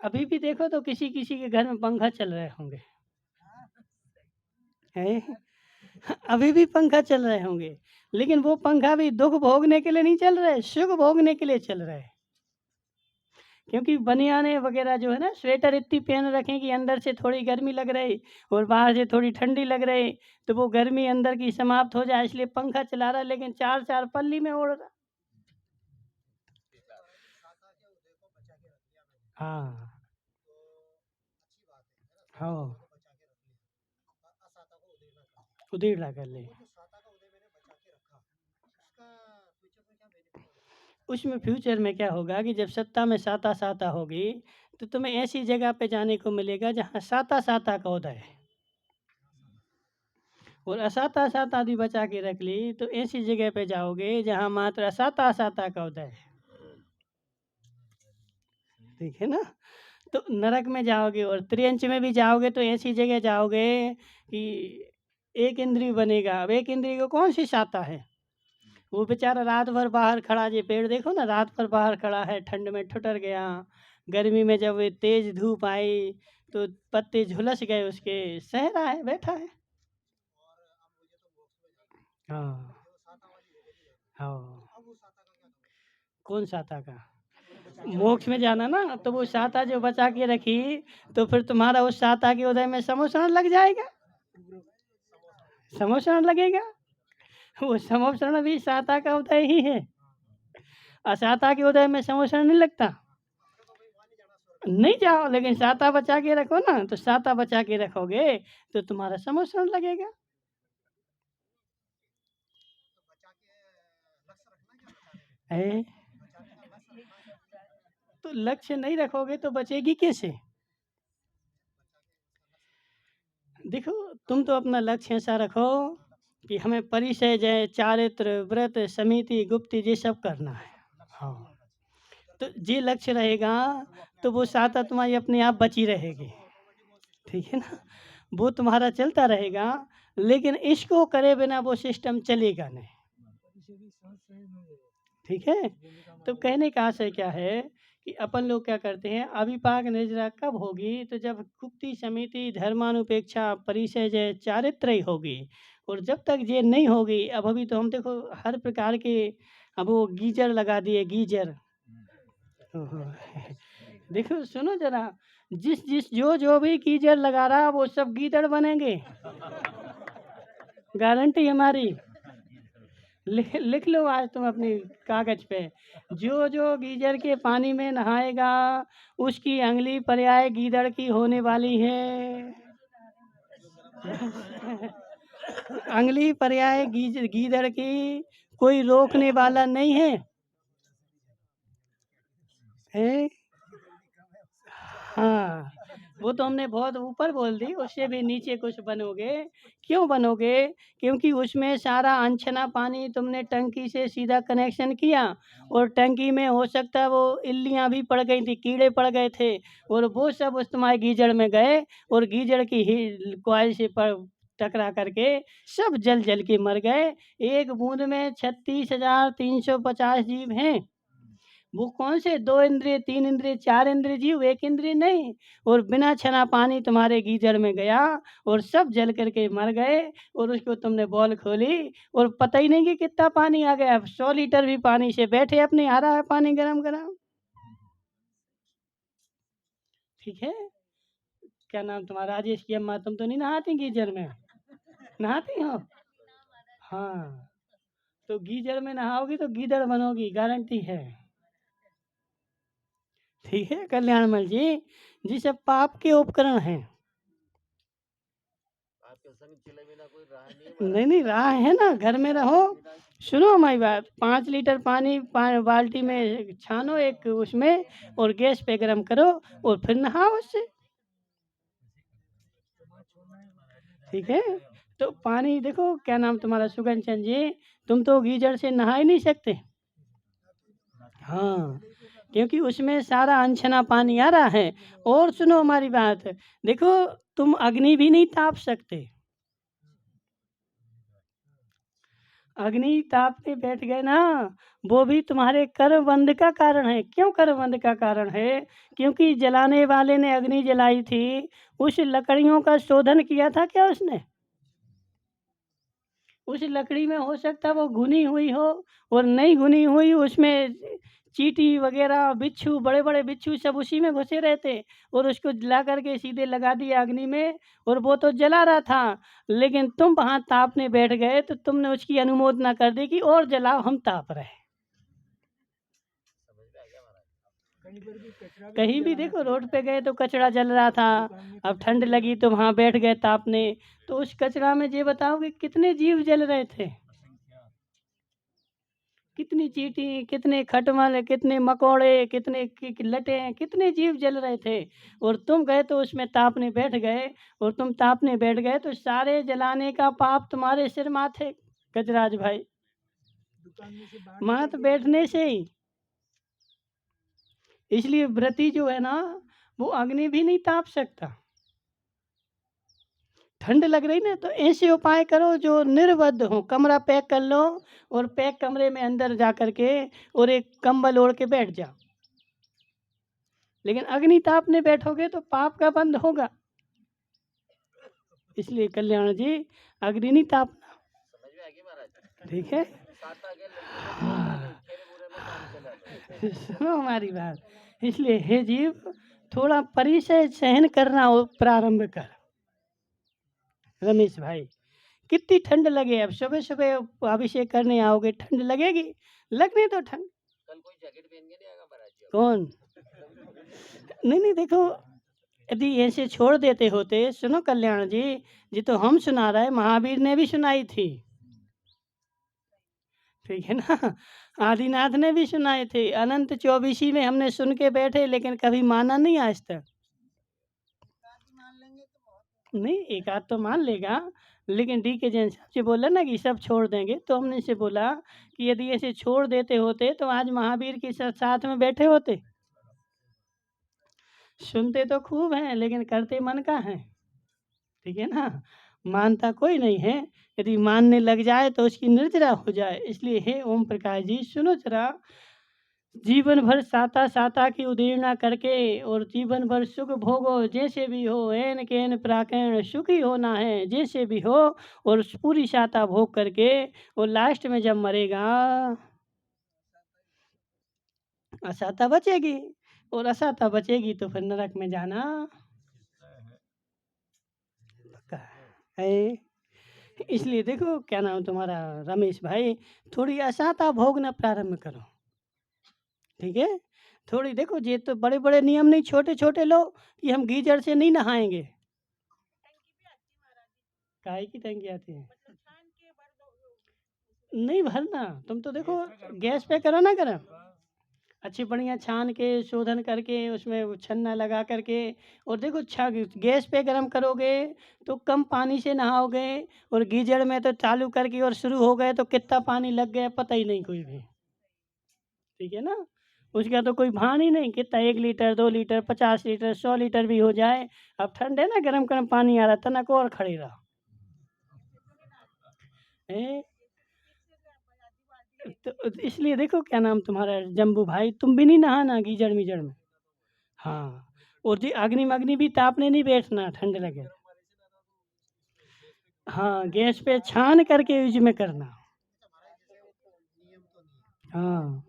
अभी भी देखो तो किसी किसी के घर में पंखा चल रहे होंगे, हैं? अभी भी पंखा चल रहे होंगे, लेकिन वो पंखा भी दुख भोगने के लिए नहीं चल रहे, सुख भोगने के लिए चल रहे। क्योंकि बनियाने वगैरह जो है ना, स्वेटर इतनी पहन रखें कि अंदर से थोड़ी गर्मी लग रही और बाहर से थोड़ी ठंडी लग रही, तो वो गर्मी अंदर की समाप्त हो जाए, इसलिए पंखा चला रहा, लेकिन 4 पल्ली में ओढ़ रहा। हाँ हाँ, उधेड़ा कर ले। उसमें फ्यूचर में क्या होगा कि जब सत्ता में साता साता होगी, तो तुम्हें ऐसी जगह पे जाने को मिलेगा जहाँ साता साता का उदय है, और असाता साता आदि बचा के रख ली तो ऐसी जगह पे जाओगे जहाँ मात्र असाता साता का उदय है। ठीक है ना? तो नरक में जाओगे और त्रियंच में भी जाओगे तो ऐसी जगह जाओगे कि एक इंद्रिय बनेगा। अब एक इंद्रिय को कौन सी साता है? वो बेचारा रात भर बाहर खड़ा, जे पेड़ देखो ना, रात भर बाहर खड़ा है, ठंड में ठुटर गया, गर्मी में जब वो तेज धूप आई तो पत्ते झुलस गए उसके, सह रहा है, बैठा है। हाँ हाँ, कौन साता का? मोक्ष में जाना ना, तो वो साता जो बचा के रखी, तो फिर तुम्हारा उस साता के उदय में समोसरण लग जाएगा, समोसरण लगेगा। वो समोसरण भी साता का उदय ही है, असाता के उदय में समोसरण नहीं लगता। नहीं जाओ, लेकिन साता बचा के रखो ना, तो साता बचा के रखोगे तो तुम्हारा समोसरण लगेगा। है? तो लक्ष्य नहीं रखोगे तो बचेगी कैसे? देखो, तुम तो अपना लक्ष्य ऐसा रखो कि हमें परिचय, जय, चारित्र, व्रत, समिति, गुप्ति, ये सब करना है। हाँ, तो ये लक्ष्य रहेगा तो वो साता तुम्हारी अपने आप बची रहेगी। ठीक है ना? वो तुम्हारा चलता रहेगा, लेकिन इसको करे बिना वो सिस्टम चलेगा नहीं। ठीक है? तो कहने का आशय क्या है कि अपन लोग क्या करते हैं, अविपाक निर्जरा कब होगी? तो जब गुप्ति, समिति, धर्मानुपेक्षा, परिचय, जय, चारित्र ही होगी। और जब तक ये नहीं होगी, अब अभी तो हम देखो हर प्रकार के, अब वो गीजर लगा दिए, गीजर। ओहो। देखो सुनो जरा, जिस जो भी गीजर लगा रहा वो सब गीदड़ बनेंगे, गारंटी हमारी। लिख लो आज तुम अपनी कागज पे, जो गीजर के पानी में नहाएगा उसकी अंगली पर्याय गीदड़ की होने वाली है। अंगली पर्याय गीदड़ की कोई रोकने वाला नहीं है, है? हाँ, वो तो हमने बहुत ऊपर बोल दी, उससे भी नीचे कुछ बनोगे। क्यों बनोगे? क्योंकि उसमें सारा अनछना पानी तुमने टंकी से सीधा कनेक्शन किया, और टंकी में हो सकता है वो इल्लियाँ भी पड़ गई थी, कीड़े पड़ गए थे, और वो सब उस तुम्हारे गीजड़ में गए, और गीजड़ की ही कॉइल से टकरा करके सब जल के मर गए। एक बूंद में 36,350 जीव हैं। वो कौन से 2 इंद्रिय, 3 इंद्रिय, 4 इंद्रिय जीव, एक इंद्रिय नहीं। और बिना छना पानी तुम्हारे गीजड़ में गया और सब जल करके मर गए, और उसको तुमने बॉल खोली और पता ही नहीं कि कितना पानी आ गया। 100 लीटर भी पानी से बैठे अपने आ रहा है पानी गरम गरम। ठीक है? क्या नाम तुम्हारा? राजेश की अम्मा, तुम तो नहीं नहाती गीजर में? नहाती हो? हाँ, तो गीजर में नहाओगी तो गीदड़ बनोगी, गारंटी है। ठीक है कल्याणमल जी, जी सब पाप के उपकरण हैं। आपके संग चले बिना कोई राह नहीं है। नहीं राह है ना, घर में रहो। सुनो हमारी बात, 5 लीटर पानी बाल्टी में छानो एक उसमें, और गैस पे गरम करो और फिर नहाओ उससे। ठीक है? तो पानी देखो, क्या नाम तुम्हारा? सुगन चंद जी, तुम तो गीजर से नहा ही नहीं सकते। हाँ, क्योंकि उसमें सारा अनछना पानी आ रहा है। और सुनो हमारी बात, देखो तुम अग्नि भी नहीं ताप सकते। अग्नि तापने बैठ गए ना, वो भी तुम्हारे कर्मबंध का कारण है। क्यों कर्मबंध का कारण है? क्योंकि जलाने वाले ने अग्नि जलाई थी, उस लकड़ियों का शोधन किया था क्या उसने? उस लकड़ी में हो सकता है वो घुनी हुई हो, और नहीं घुनी हुई उसमें चींटी वगैरह, बिच्छू, बड़े बड़े बिच्छू सब उसी में घुसे रहते, और उसको जला करके सीधे लगा दिया अग्नि में, और वो तो जला रहा था। लेकिन तुम वहाँ तापने बैठ गए तो तुमने उसकी अनुमोदना कर दी कि और जलाओ, हम ताप रहे। कहीं भी देखो, रोड पे गए तो कचरा जल रहा था, अब ठंड लगी तो वहाँ बैठ गए तापने, तो उस कचरा में ये बताओ कि कितने जीव जल रहे थे, कितनी चींटी, कितने खटमल, कितने मकोड़े, कितने लटे, कितने जीव जल रहे थे। और तुम गए तो उसमें तापने बैठ गए, और तुम तापने बैठ गए तो सारे जलाने का पाप तुम्हारे सिर माथे गजराज भाई, माथ बैठने से ही। इसलिए व्रती जो है ना, वो अग्नि भी नहीं ताप सकता। ठंड लग रही ना, तो ऐसे उपाय करो जो निर्बद्ध हो। कमरा पैक कर लो, और पैक कमरे में अंदर जा कर के और एक कंबल ओढ़ के बैठ जाओ। लेकिन अग्नि तापने बैठोगे तो पाप का बंध होगा। इसलिए कल्याण जी, अग्नि नहीं तापना, समझ में आ गई महाराज? ठीक है? साता के लड्डू में काम चला था। सुनो हमारी बात। इसलिए हे जीव, थोड़ा परिचय सहन करना प्रारंभ कर। रमेश भाई, कितनी ठंड लगे, अब सुबह सुबह अभिषेक करने आओगे, ठंड लगेगी, लगने तो ठंड। कल कोई जैकेट पहन के नहीं आएगा महाराज जी? कौन? नहीं नहीं, देखो, यदि ऐसे छोड़ देते होते, सुनो कल्याण जी, जी तो हम सुना रहे, महावीर ने भी सुनाई थी, ठीक है ना? आदिनाथ ने भी सुनाए थे, अनंत चौबीसी में हमने सुन के बैठे, लेकिन कभी माना नहीं आज तक। नहीं, एक आध तो मान लेगा, लेकिन डी के जैन साहब से बोला ना कि सब छोड़ देंगे, तो हमने से बोला कि यदि ऐसे छोड़ देते होते तो आज महावीर के साथ में बैठे होते। सुनते तो खूब हैं, लेकिन करते मन का है, ठीक है ना? मानता कोई नहीं है, यदि मानने लग जाए तो उसकी निर्जरा हो जाए। इसलिए हे ओम प्रकाश जी, सुनो जरा, जीवन भर साता साता की उदीर्णा करके और जीवन भर सुख भोगो, जैसे भी हो, एन केन प्राकरण सुखी होना है, जैसे भी हो, और पूरी साता भोग करके, और लास्ट में जब मरेगा, असाता बचेगी, और असाता बचेगी तो फिर नरक में जाना पक्का है। इसलिए देखो, क्या नाम तुम्हारा रमेश भाई, थोड़ी असाता भोगना प्रारंभ करो, ठीक है? थोड़ी देखो, ये तो बड़े बड़े नियम नहीं, छोटे छोटे लो, कि हम गीजर से नहीं नहाएंगे। काहे की टंकी आती है? नहीं भरना, तुम तो देखो गैस पे करो ना गरम, अच्छी बढ़िया छान के शोधन करके उसमें वो छन्ना लगा करके, और देखो गैस पे गरम करोगे तो कम पानी से नहाओगे, और गीजर में तो चालू करके और शुरू हो गए तो कितना पानी लग गया पता ही नहीं कोई भी, ठीक है ना? उसका तो कोई भान ही नहीं, कितना 1 लीटर 2 लीटर 50 लीटर 100 लीटर भी हो जाए। अब ठंड है ना, गरम गरम पानी आ रहा, तनक और खड़े रहो। ए? तो इसलिए देखो, क्या नाम तुम्हारा जम्बू भाई, तुम भी नहीं नहाना गीजड़ मीजड़ में। हाँ, और जी अग्नि मग्नि भी तापने नहीं बैठना, ठंड लगे। हाँ, गैस पे छान करके यूज में करना। हाँ,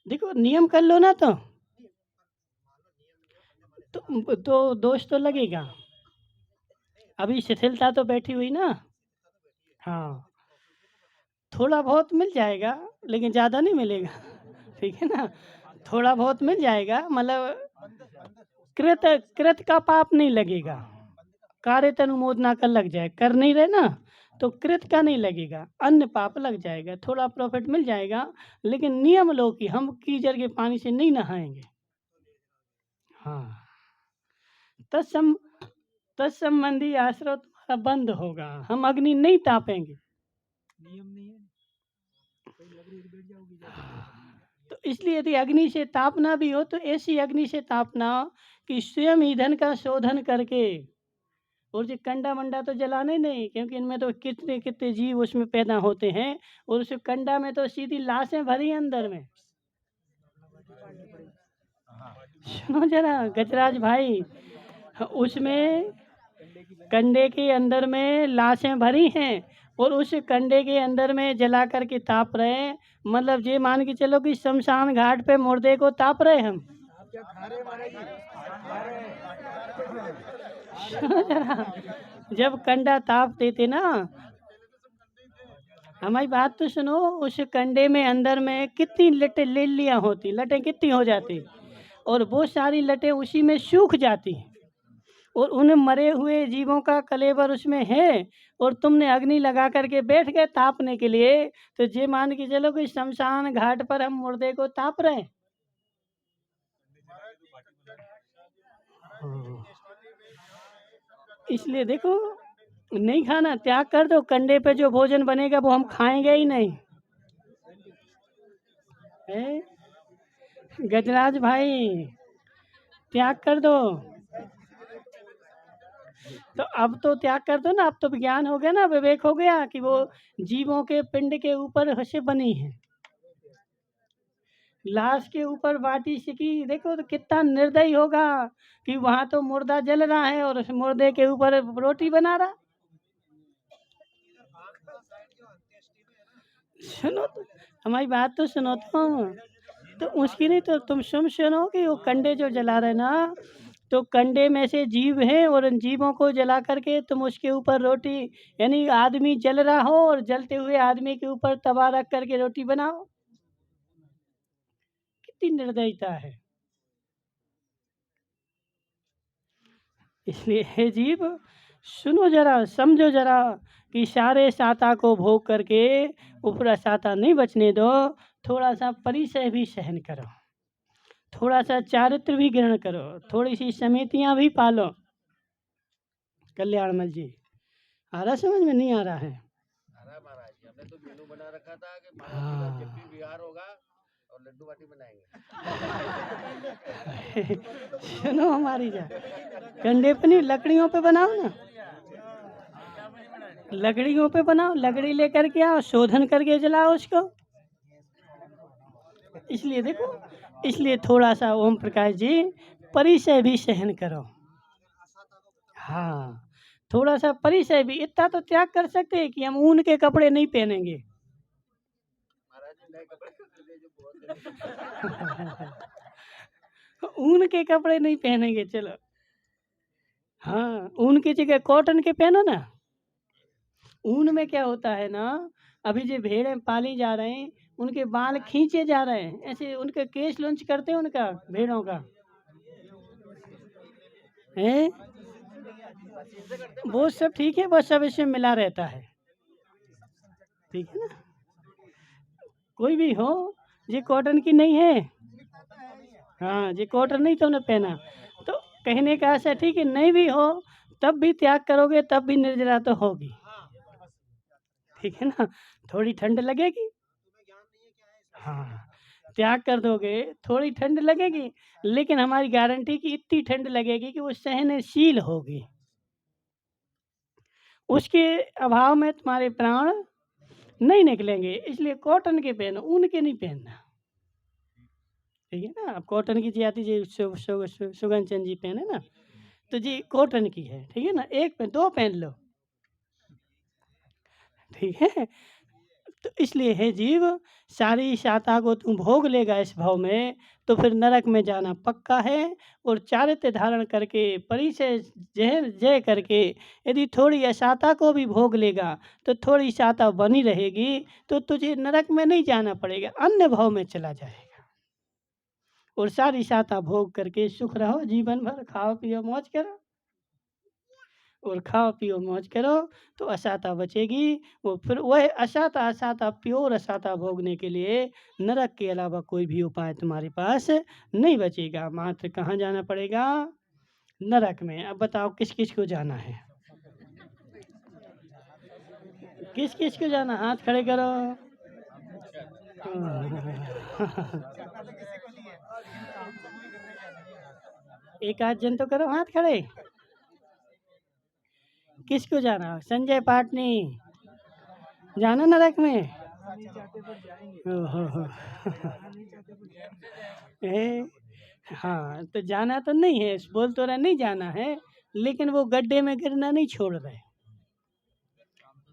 देखो नियम कर लो ना, तो दोष तो लगेगा। अभी शिथिलता तो बैठी हुई ना। हाँ, थोड़ा बहुत मिल जाएगा, लेकिन ज़्यादा नहीं मिलेगा, ठीक है ना? थोड़ा बहुत मिल जाएगा, मतलब कृत कृत का पाप नहीं लगेगा, कार्य अनुमोदना का लग जाए, कर नहीं रहे ना, तो कृत का नहीं लगेगा, अन्य पाप लग जाएगा, थोड़ा प्रॉफिट मिल जाएगा। लेकिन नियम लो कि हम कीचड़ के पानी से नहीं नहाएंगे। हाँ, तत्सम तत्संबंधी आश्रय तुम्हारा बंद होगा, हम अग्नि नहीं तापेंगे। नियम नहीं है, तो इसलिए यदि अग्नि से तापना भी हो तो ऐसी अग्नि से तापना कि स्वयं ईंधन का शोधन करके और जो कंडा मंडा तो जलाने नहीं, क्योंकि इनमें तो कितने कितने जीव उसमें पैदा होते हैं, और उस कंडा में तो सीधी लाशें भरी हैं अंदर में। सुनो जरा गजराज भाई, उसमें कंडे के अंदर में लाशें भरी हैं, और उस कंडे के अंदर में जला करके ताप रहे हैं। मतलब ये मान के चलो कि शमशान घाट पे मुर्दे को ताप रहे हम। सुनो जरा, जब कंडा ताप देते ना, हमारी बात तो सुनो, उस कंडे में अंदर में कितनी लटें लिलियां होती, लटें कितनी हो जाती, और वो सारी लटें उसी में सूख जाती, और उन मरे हुए जीवों का कलेवर उसमें है, और तुमने अग्नि लगा करके बैठ गए तापने के लिए, तो ये मान के चलो कि शमशान घाट पर हम मुर्दे को ताप रहे हैं। इसलिए देखो, नहीं खाना, त्याग कर दो। कंडे पे जो भोजन बनेगा वो हम खाएंगे ही नहीं है? गजराज भाई, त्याग कर दो। तो अब तो त्याग कर दो ना, अब तो ज्ञान हो गया ना, विवेक हो गया कि वो जीवों के पिंड के ऊपर से बनी है, लाश के ऊपर बाटी सिकी। देखो तो कितना निर्दयी होगा कि वहां तो मुर्दा जल रहा है और उस मुर्दे के ऊपर रोटी बना रहा। सुनो तो, हमारी बात तो सुनो तो उसकी नहीं तो तुम सुनो कि वो कंडे जो जला रहे ना, तो कंडे में से जीव हैं, और उन जीवों को जला करके तुम उसके ऊपर रोटी, यानी आदमी जल रहा हो और जलते हुए आदमी के ऊपर तवा रख करके रोटी बनाओ। कितनी निर्दयता है। इसलिए हे जीव, सुनो जरा, समझो जरा कि सारे साता को भोग करके ऊपरा साता नहीं बचने दो। थोड़ा सा परिचय भी सहन करो, थोड़ा सा चारित्र भी ग्रहण करो, थोड़ी सी समितियां भी पालो। कल्याणमल जी, आ रहा समझ में? नहीं आ रहा है? महाराज जी, हमने तो मेनू बना रखा था कि महाराज जी का जब भी विहार होगा और लड्डू बाटी बनाएंगे। सुनो हमारी जा, कंडे पे नहीं, लकड़ियों पे बनाओ ना, लकड़ियों पे बनाओ, लकड़ी लेकर के आओ, शोधन करके जलाओ उसको। इसलिए देखो, इसलिए थोड़ा सा ओम प्रकाश जी परिचय भी सहन करो। हाँ, थोड़ा सा परिचय भी, इतना तो त्याग कर सकते हैं कि हम ऊन के कपड़े नहीं पहनेंगे। महाराज जी नए कपड़े खरीदे जो बहुत ऊन के कपड़े नहीं पहनेंगे, चलो। हाँ, ऊन की जगह कॉटन के पहनो ना। ऊन में क्या होता है ना, अभी जो भेड़ें पाली जा रहे हैं उनके बाल खींचे जा रहे हैं, ऐसे उनके केस लॉन्च करते हैं उनका, भेड़ों का है, वो सब ठीक है, वो सब इसमें मिला रहता है, ठीक है ना। कोई भी हो, ये कॉटन की नहीं है। हाँ, ये कॉटन नहीं तुमने पहना, तो कहने का ऐसा ठीक है, नहीं भी हो तब भी त्याग करोगे, तब भी निर्जरा तो होगी, ठीक है ना। थोड़ी ठंड लगेगी, हाँ, त्याग कर दोगे, थोड़ी ठंड लगेगी, लेकिन हमारी गारंटी कि इतनी ठंड लगेगी कि वो सहनशील होगी। उसके अभाव में तुम्हारे प्राण नहीं निकलेंगे, इसलिए कॉटन के पहनो, ऊन के नहीं पहनना, ठीक है ना। अब कॉटन की जी आती जी सुगन चंद जी पहने ना, तो जी कॉटन की है, ठीक है ना, एक पहन, दो पहन लो, ठीक है। तो इसलिए है जीव, सारी शाता को तुम भोग लेगा इस भाव में, तो फिर नरक में जाना पक्का है। और चारित्र धारण करके परिचय जय जय करके यदि थोड़ी अशाता को भी भोग लेगा तो थोड़ी शाता बनी रहेगी, तो तुझे नरक में नहीं जाना पड़ेगा, अन्य भाव में चला जाएगा। और सारी शाता भोग करके सुख रहो जीवन भर, खाओ पियो मौज करो, और खाओ पियो मौज करो, तो अशाता बचेगी। वो फिर वह अशाता अशाता प्योर अशाता भोगने के लिए नरक के अलावा कोई भी उपाय तुम्हारे पास नहीं बचेगा। मात्र कहाँ जाना पड़ेगा? नरक में। अब बताओ किस किस को जाना है? किस किस को जाना? हाथ खड़े करो। एक आध जन तो करो हाथ खड़े। किसको जाना? संजय पाटनी जाना नरक में? ओहो हाँ, तो जाना तो नहीं है, बोल तो रहा नहीं जाना है, लेकिन वो गड्ढे में गिरना नहीं छोड़ रहे।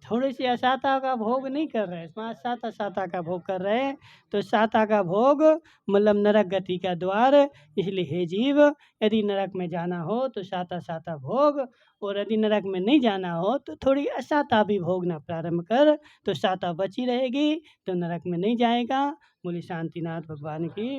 थोड़ी सी असाता का भोग नहीं कर रहे, पाँच सात असाता का भोग कर रहे हैं। तो साता का भोग मतलब नरक गति का द्वार। इसलिए हे जीव, यदि नरक में जाना हो तो साता साता भोग, और यदि नरक में नहीं जाना हो तो थोड़ी असाता भी भोगना प्रारंभ कर, तो साता बची रहेगी, तो नरक में नहीं जाएगा। बोली शांतिनाथ भगवान की।